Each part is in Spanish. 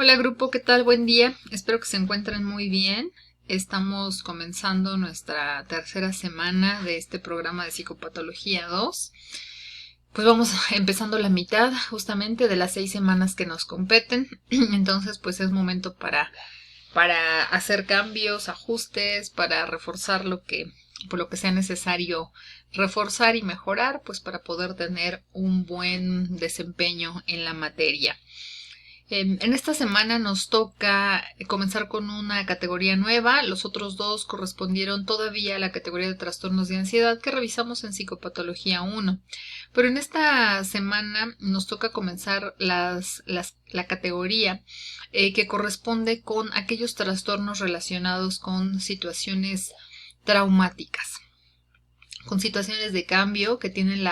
Hola grupo, ¿qué tal? Buen día. Espero que se encuentren muy bien. Estamos comenzando nuestra tercera semana de este programa de Psicopatología 2. Pues vamos empezando la mitad justamente de las 6 semanas que nos competen. Entonces pues es momento para hacer cambios, ajustes, para reforzar por lo que sea necesario reforzar y mejorar, pues para poder tener un buen desempeño en la materia. En esta semana nos toca comenzar con una categoría nueva. Los otros dos correspondieron todavía a la categoría de trastornos de ansiedad que revisamos en Psicopatología 1. Pero en esta semana nos toca comenzar la categoría que corresponde con aquellos trastornos relacionados con situaciones traumáticas, con situaciones de cambio que tienen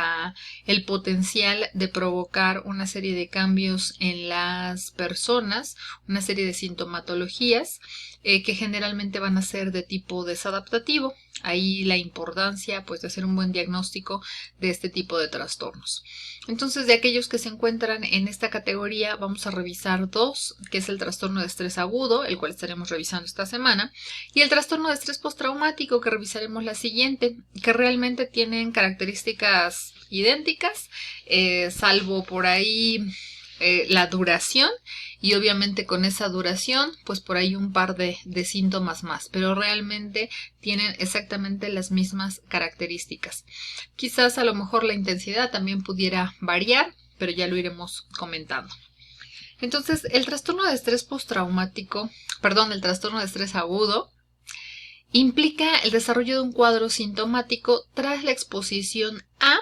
el potencial de provocar una serie de cambios en las personas, una serie de sintomatologías que generalmente van a ser de tipo desadaptativo. Ahí la importancia pues de hacer un buen diagnóstico de este tipo de trastornos. Entonces, de aquellos que se encuentran en esta categoría, vamos a revisar dos, que es el trastorno de estrés agudo, el cual estaremos revisando esta semana, y el trastorno de estrés postraumático, que revisaremos la siguiente, que realmente tienen características idénticas, salvo por ahí la duración, y obviamente con esa duración pues por ahí un par de síntomas más, pero realmente tienen exactamente las mismas características. Quizás a lo mejor la intensidad también pudiera variar, pero ya lo iremos comentando. Entonces, el trastorno de estrés postraumático, el trastorno de estrés agudo, implica el desarrollo de un cuadro sintomático tras la exposición a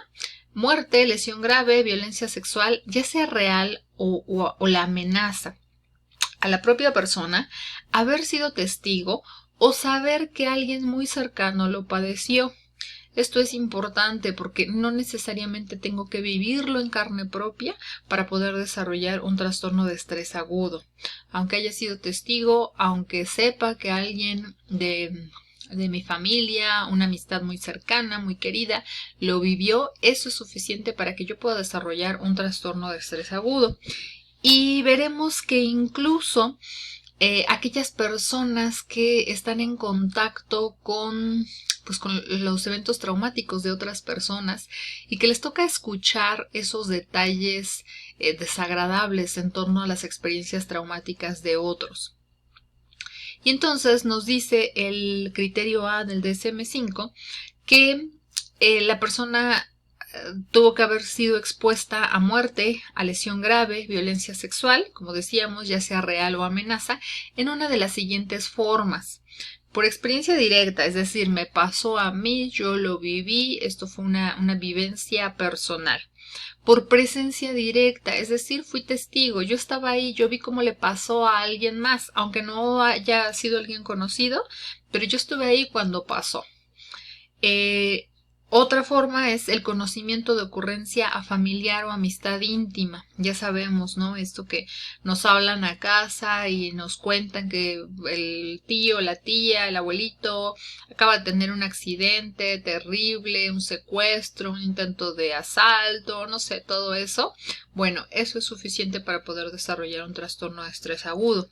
muerte, lesión grave, violencia sexual, ya sea real o la amenaza a la propia persona, haber sido testigo o saber que alguien muy cercano lo padeció. Esto es importante porque no necesariamente tengo que vivirlo en carne propia para poder desarrollar un trastorno de estrés agudo. Aunque haya sido testigo, aunque sepa que alguien de mi familia, una amistad muy cercana, muy querida, lo vivió, eso es suficiente para que yo pueda desarrollar un trastorno de estrés agudo. Y veremos que incluso aquellas personas que están en contacto con los eventos traumáticos de otras personas y que les toca escuchar esos detalles desagradables en torno a las experiencias traumáticas de otros. Y entonces nos dice el criterio A del DSM-5 que la persona tuvo que haber sido expuesta a muerte, a lesión grave, violencia sexual, como decíamos, ya sea real o amenaza, en una de las siguientes formas. Por experiencia directa, es decir, me pasó a mí, yo lo viví, esto fue una vivencia personal. Por presencia directa, es decir, fui testigo, yo estaba ahí, yo vi cómo le pasó a alguien más, aunque no haya sido alguien conocido, pero yo estuve ahí cuando pasó. Otra forma es el conocimiento de ocurrencia a familiar o amistad íntima. Ya sabemos, ¿no? Esto que nos hablan a casa y nos cuentan que el tío, la tía, el abuelito acaba de tener un accidente terrible, un secuestro, un intento de asalto, no sé, todo eso. Bueno, eso es suficiente para poder desarrollar un trastorno de estrés agudo.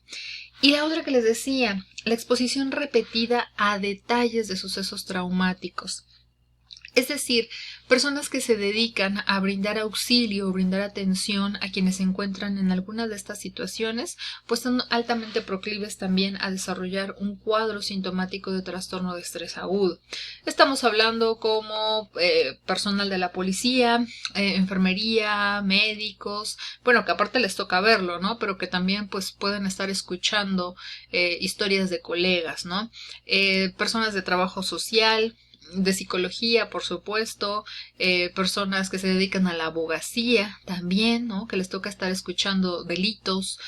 Y la otra que les decía, la exposición repetida a detalles de sucesos traumáticos. Es decir, personas que se dedican a brindar auxilio o brindar atención a quienes se encuentran en alguna de estas situaciones, pues son altamente proclives también a desarrollar un cuadro sintomático de trastorno de estrés agudo. Estamos hablando como personal de la policía, enfermería, médicos, bueno, que aparte les toca verlo, ¿no? Pero que también pues pueden estar escuchando historias de colegas, ¿no? Personas de trabajo social, de psicología, por supuesto, personas que se dedican a la abogacía también, ¿no? Que les toca estar escuchando delitos,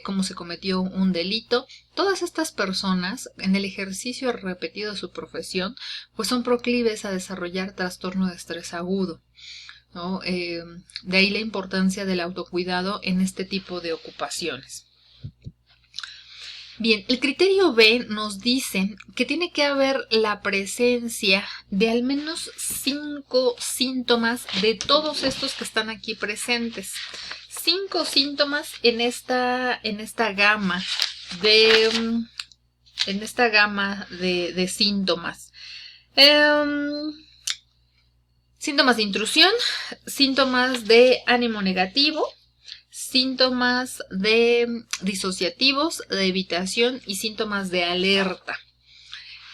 cómo se cometió un delito. Todas estas personas, en el ejercicio repetido de su profesión, pues son proclives a desarrollar trastorno de estrés agudo, ¿no? De ahí la importancia del autocuidado en este tipo de ocupaciones. Bien, el criterio B nos dice que tiene que haber la presencia de al menos 5 síntomas de todos estos que están aquí presentes. 5 síntomas en esta gama de síntomas. Síntomas de intrusión, síntomas de ánimo negativo, síntomas de disociativos, de evitación y síntomas de alerta.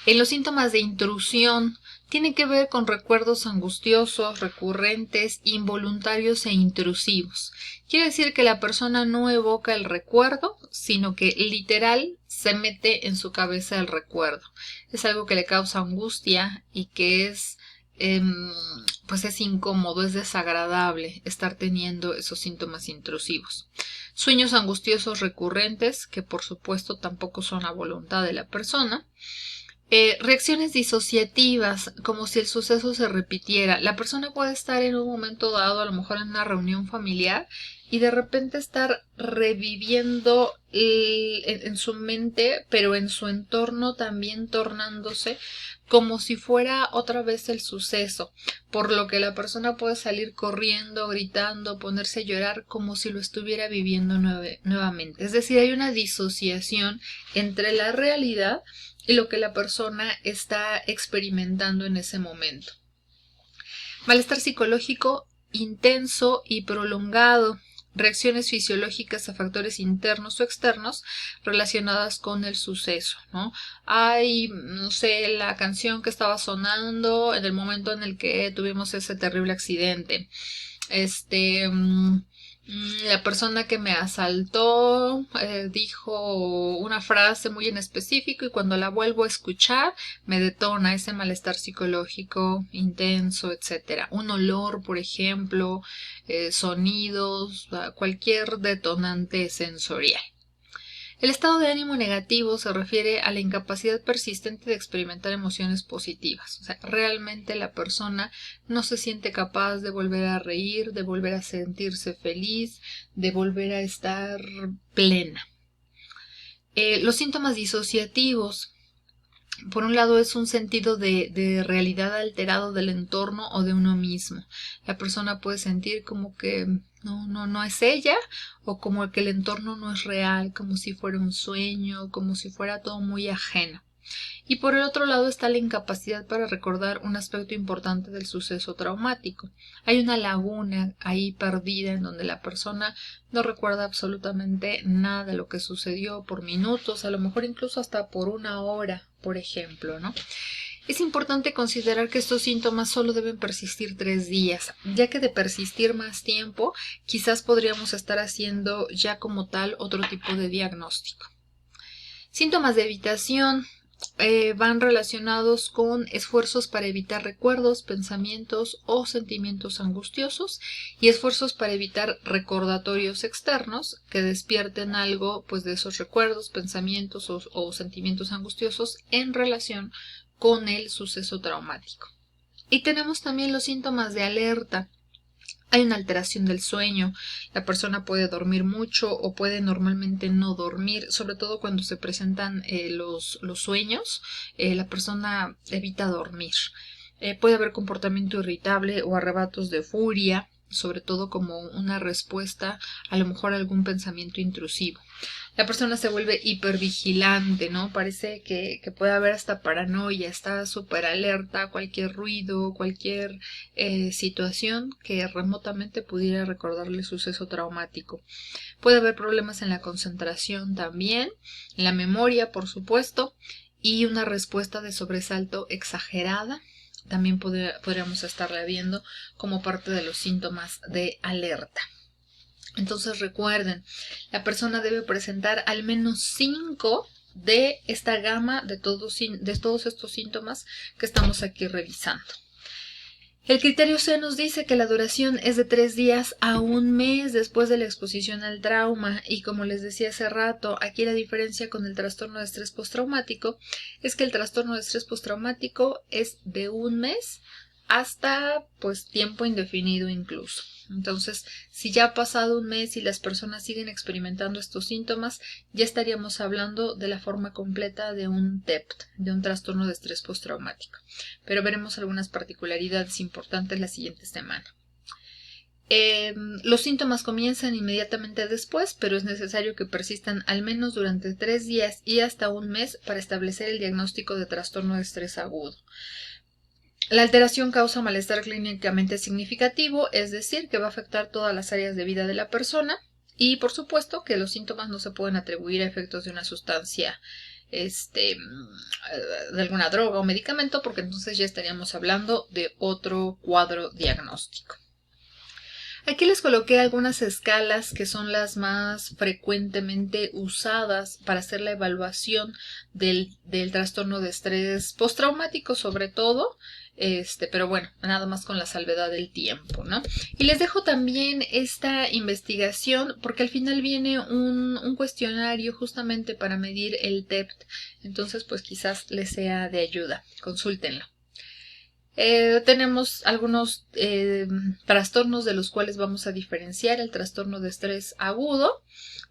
En los síntomas de intrusión tienen que ver con recuerdos angustiosos, recurrentes, involuntarios e intrusivos. Quiere decir que la persona no evoca el recuerdo, sino que literal se mete en su cabeza el recuerdo. Es algo que le causa angustia y que es incómodo, es desagradable estar teniendo esos síntomas intrusivos. Sueños angustiosos recurrentes, que por supuesto tampoco son a voluntad de la persona. Reacciones disociativas, como si el suceso se repitiera. La persona puede estar en un momento dado, a lo mejor en una reunión familiar, y de repente estar reviviendo en su mente, pero en su entorno también tornándose como si fuera otra vez el suceso, por lo que la persona puede salir corriendo, gritando, ponerse a llorar como si lo estuviera viviendo nuevamente. Es decir, hay una disociación entre la realidad y lo que la persona está experimentando en ese momento. Malestar psicológico intenso y prolongado. Reacciones fisiológicas a factores internos o externos relacionadas con el suceso, ¿no? Hay, no sé, la canción que estaba sonando en el momento en el que tuvimos ese terrible accidente. La persona que me asaltó dijo una frase muy en específico y cuando la vuelvo a escuchar me detona ese malestar psicológico intenso, etcétera. Un olor, por ejemplo, sonidos, cualquier detonante sensorial. El estado de ánimo negativo se refiere a la incapacidad persistente de experimentar emociones positivas. O sea, realmente la persona no se siente capaz de volver a reír, de volver a sentirse feliz, de volver a estar plena. Los síntomas disociativos, por un lado, es un sentido de realidad alterado del entorno o de uno mismo. La persona puede sentir como que no es ella, o como que el entorno no es real, como si fuera un sueño, como si fuera todo muy ajeno. Y por el otro lado está la incapacidad para recordar un aspecto importante del suceso traumático. Hay una laguna ahí perdida en donde la persona no recuerda absolutamente nada de lo que sucedió por minutos, a lo mejor incluso hasta por una hora, por ejemplo, ¿no? Es importante considerar que estos síntomas solo deben persistir 3 días, ya que de persistir más tiempo, quizás podríamos estar haciendo ya como tal otro tipo de diagnóstico. Síntomas de evitación van relacionados con esfuerzos para evitar recuerdos, pensamientos o sentimientos angustiosos y esfuerzos para evitar recordatorios externos que despierten algo pues de esos recuerdos, pensamientos o sentimientos angustiosos en relación con el suceso traumático. Y tenemos también los síntomas de alerta. Hay una alteración del sueño, la persona puede dormir mucho o puede normalmente no dormir, sobre todo cuando se presentan los sueños, la persona evita dormir. Puede haber comportamiento irritable o arrebatos de furia, sobre todo como una respuesta a lo mejor a algún pensamiento intrusivo. La persona se vuelve hipervigilante, ¿no? Parece que puede haber hasta paranoia, está súper alerta a cualquier ruido, cualquier situación que remotamente pudiera recordarle el suceso traumático. Puede haber problemas en la concentración también, en la memoria, por supuesto, y una respuesta de sobresalto exagerada. También podríamos estarla viendo como parte de los síntomas de alerta. Entonces recuerden, la persona debe presentar al menos 5 de esta gama de todos estos síntomas que estamos aquí revisando. El criterio C nos dice que la duración es de 3 días a 1 mes después de la exposición al trauma y como les decía hace rato, aquí la diferencia con el trastorno de estrés postraumático es que el trastorno de estrés postraumático es de 1 mes hasta pues tiempo indefinido incluso. Entonces, si ya ha pasado 1 mes y las personas siguen experimentando estos síntomas, ya estaríamos hablando de la forma completa de un TEPT, de un trastorno de estrés postraumático. Pero veremos algunas particularidades importantes la siguiente semana. Los síntomas comienzan inmediatamente después, pero es necesario que persistan al menos durante 3 días y hasta un mes para establecer el diagnóstico de trastorno de estrés agudo. La alteración causa malestar clínicamente significativo, es decir, que va a afectar todas las áreas de vida de la persona, y por supuesto que los síntomas no se pueden atribuir a efectos de una sustancia, de alguna droga o medicamento, porque entonces ya estaríamos hablando de otro cuadro diagnóstico. Aquí les coloqué algunas escalas que son las más frecuentemente usadas para hacer la evaluación del trastorno de estrés postraumático, sobre todo, pero bueno, nada más con la salvedad del tiempo, ¿no? Y les dejo también esta investigación porque al final viene un cuestionario justamente para medir el TEPT, entonces pues quizás les sea de ayuda, consúltenlo. Tenemos algunos trastornos de los cuales vamos a diferenciar el trastorno de estrés agudo.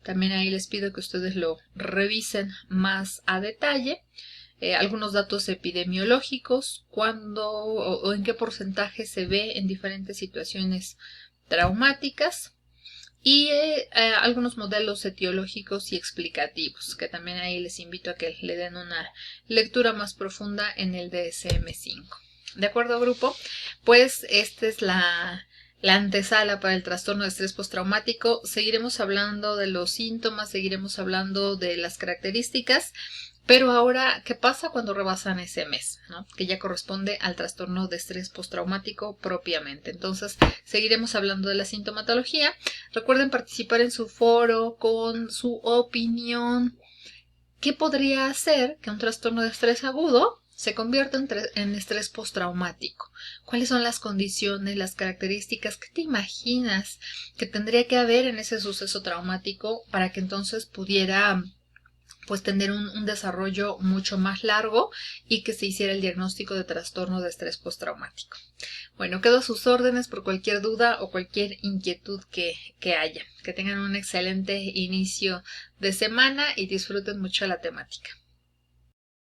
También ahí les pido que ustedes lo revisen más a detalle. Algunos datos epidemiológicos, cuándo o en qué porcentaje se ve en diferentes situaciones traumáticas. Y algunos modelos etiológicos y explicativos, que también ahí les invito a que le den una lectura más profunda en el DSM-5. ¿De acuerdo, grupo? Pues esta es la antesala para el trastorno de estrés postraumático. Seguiremos hablando de los síntomas, seguiremos hablando de las características, pero ahora, ¿qué pasa cuando rebasan ese mes, ¿no? Que ya corresponde al trastorno de estrés postraumático propiamente. Entonces, seguiremos hablando de la sintomatología. Recuerden participar en su foro con su opinión. ¿Qué podría hacer que un trastorno de estrés agudo se convierte en estrés postraumático? ¿Cuáles son las condiciones, las características? ¿Qué te imaginas que tendría que haber en ese suceso traumático para que entonces pudiera pues tener un desarrollo mucho más largo y que se hiciera el diagnóstico de trastorno de estrés postraumático? Bueno, quedo a sus órdenes por cualquier duda o cualquier inquietud que haya. Que tengan un excelente inicio de semana y disfruten mucho la temática.